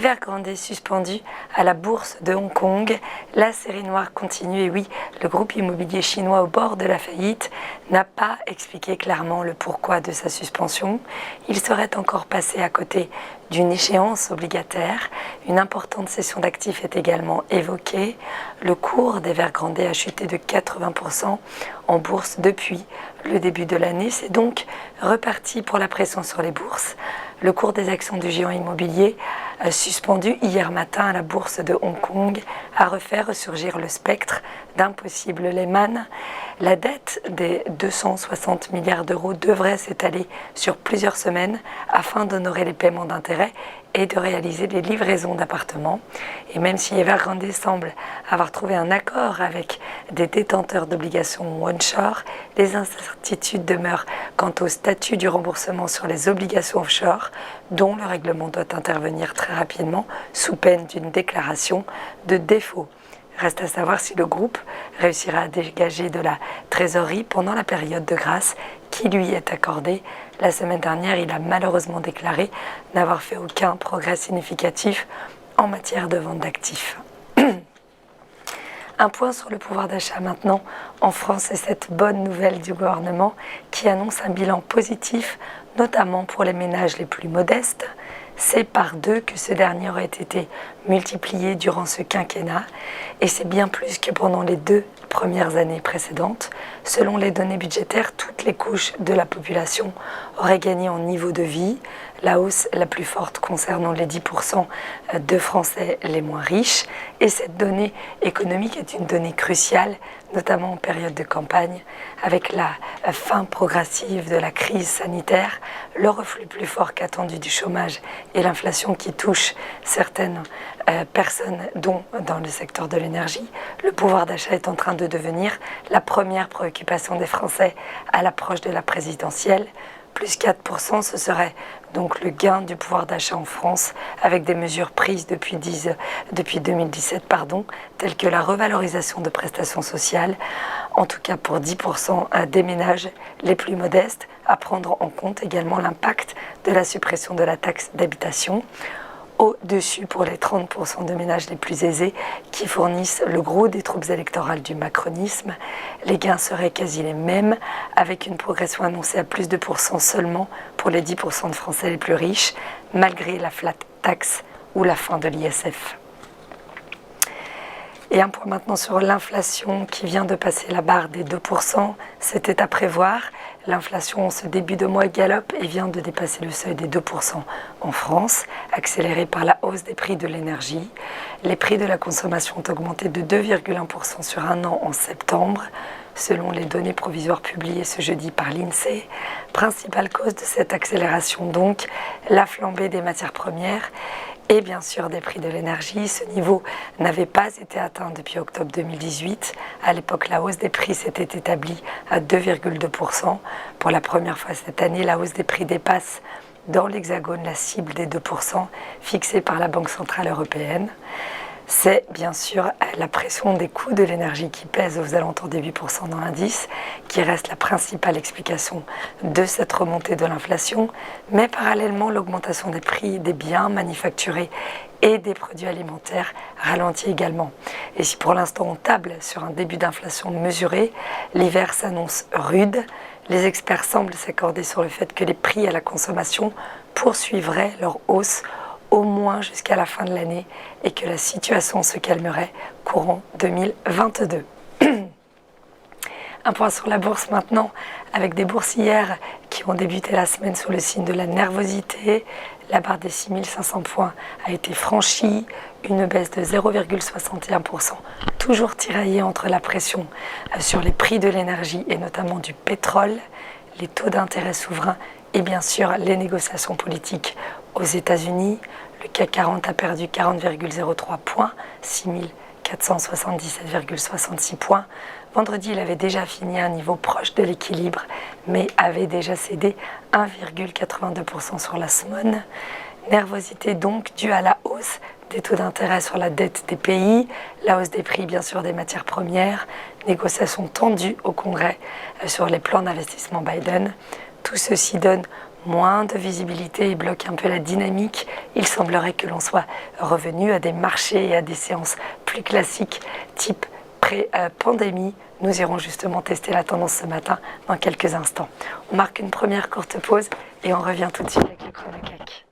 Evergrande est suspendu à la bourse de Hong Kong. La série noire continue et oui, le groupe immobilier chinois au bord de la faillite n'a pas expliqué clairement le pourquoi de sa suspension. Il serait encore passé à côté d'une échéance obligataire. Une importante cession d'actifs est également évoquée. Le cours d'Evergrande a chuté de 80% en bourse depuis le début de l'année. C'est donc reparti pour la pression sur les bourses. Le cours des actions du géant immobilier suspendu hier matin à la bourse de Hong Kong a refait ressurgir le spectre d'un possible Lehman. La dette des 260 milliards d'euros devrait s'étaler sur plusieurs semaines afin d'honorer les paiements d'intérêts et de réaliser les livraisons d'appartements. Et même si Evergrande semble avoir trouvé un accord avec des détenteurs d'obligations onshore, les incertitudes demeurent quant au statut du remboursement sur les obligations offshore, dont le règlement doit intervenir très rapidement sous peine d'une déclaration de défaut. Reste à savoir si le groupe réussira à dégager de la trésorerie pendant la période de grâce qui lui est accordée. La semaine dernière, il a malheureusement déclaré n'avoir fait aucun progrès significatif en matière de vente d'actifs. Un point sur le pouvoir d'achat maintenant en France et cette bonne nouvelle du gouvernement qui annonce un bilan positif, notamment pour les ménages les plus modestes. C'est par 2 que ce dernier aurait été multiplié durant ce quinquennat et c'est bien plus que pendant les 2 premières années précédentes. Selon les données budgétaires, toutes les couches de la population auraient gagné en niveau de vie. La hausse la plus forte concernant les 10% de Français les moins riches. Et cette donnée économique est une donnée cruciale, notamment en période de campagne, avec la fin progressive de la crise sanitaire, le reflux plus fort qu'attendu du chômage et l'inflation qui touche certaines personnes, dont dans le secteur de l'énergie. Le pouvoir d'achat est en train de devenir la première préoccupation des Français à l'approche de la présidentielle. Plus 4%, ce serait donc le gain du pouvoir d'achat en France avec des mesures prises depuis 2017, telles que la revalorisation de prestations sociales, en tout cas pour 10% des ménages les plus modestes, à prendre en compte également l'impact de la suppression de la taxe d'habitation. Au-dessus pour les 30% de ménages les plus aisés qui fournissent le gros des troupes électorales du macronisme. Les gains seraient quasi les mêmes, avec une progression annoncée à plus de % seulement pour les 10% de Français les plus riches, malgré la flat tax ou la fin de l'ISF. Et un point maintenant sur l'inflation qui vient de passer la barre des 2%. C'était à prévoir. L'inflation en ce début de mois galope et vient de dépasser le seuil des 2% en France, accélérée par la hausse des prix de l'énergie. Les prix de la consommation ont augmenté de 2,1% sur un an en septembre, selon les données provisoires publiées ce jeudi par l'INSEE. Principale cause de cette accélération donc, la flambée des matières premières et bien sûr des prix de l'énergie. Ce niveau n'avait pas été atteint depuis octobre 2018. À l'époque, la hausse des prix s'était établie à 2,2%. Pour la première fois cette année, la hausse des prix dépasse dans l'Hexagone la cible des 2% fixée par la Banque centrale européenne. C'est bien sûr la pression des coûts de l'énergie qui pèse aux alentours des 8% dans l'indice, qui reste la principale explication de cette remontée de l'inflation, mais parallèlement l'augmentation des prix des biens manufacturés et des produits alimentaires ralentit également. Et si pour l'instant on table sur un début d'inflation mesuré, l'hiver s'annonce rude. Les experts semblent s'accorder sur le fait que les prix à la consommation poursuivraient leur hausse au moins jusqu'à la fin de l'année et que la situation se calmerait courant 2022. Un point sur la bourse maintenant, avec des boursières qui ont débuté la semaine sous le signe de la nervosité. La barre des 6500 points a été franchie, une baisse de 0,61%, toujours tiraillée entre la pression sur les prix de l'énergie et notamment du pétrole, les taux d'intérêt souverains et bien sûr les négociations politiques aux États-Unis. Le CAC 40 a perdu 40,03 points, 6477,66 points. Vendredi, il avait déjà fini à un niveau proche de l'équilibre, mais avait déjà cédé 1,82% sur la semaine. Nervosité donc due à la hausse des taux d'intérêt sur la dette des pays, la hausse des prix bien sûr des matières premières, négociations tendues au Congrès sur les plans d'investissement Biden. Tout ceci donne moins de visibilité et bloque un peu la dynamique. Il semblerait que l'on soit revenu à des marchés et à des séances plus classiques, type pré-pandémie. Nous irons justement tester la tendance ce matin dans quelques instants. On marque une première courte pause et on revient tout de suite avec le chrono CAC.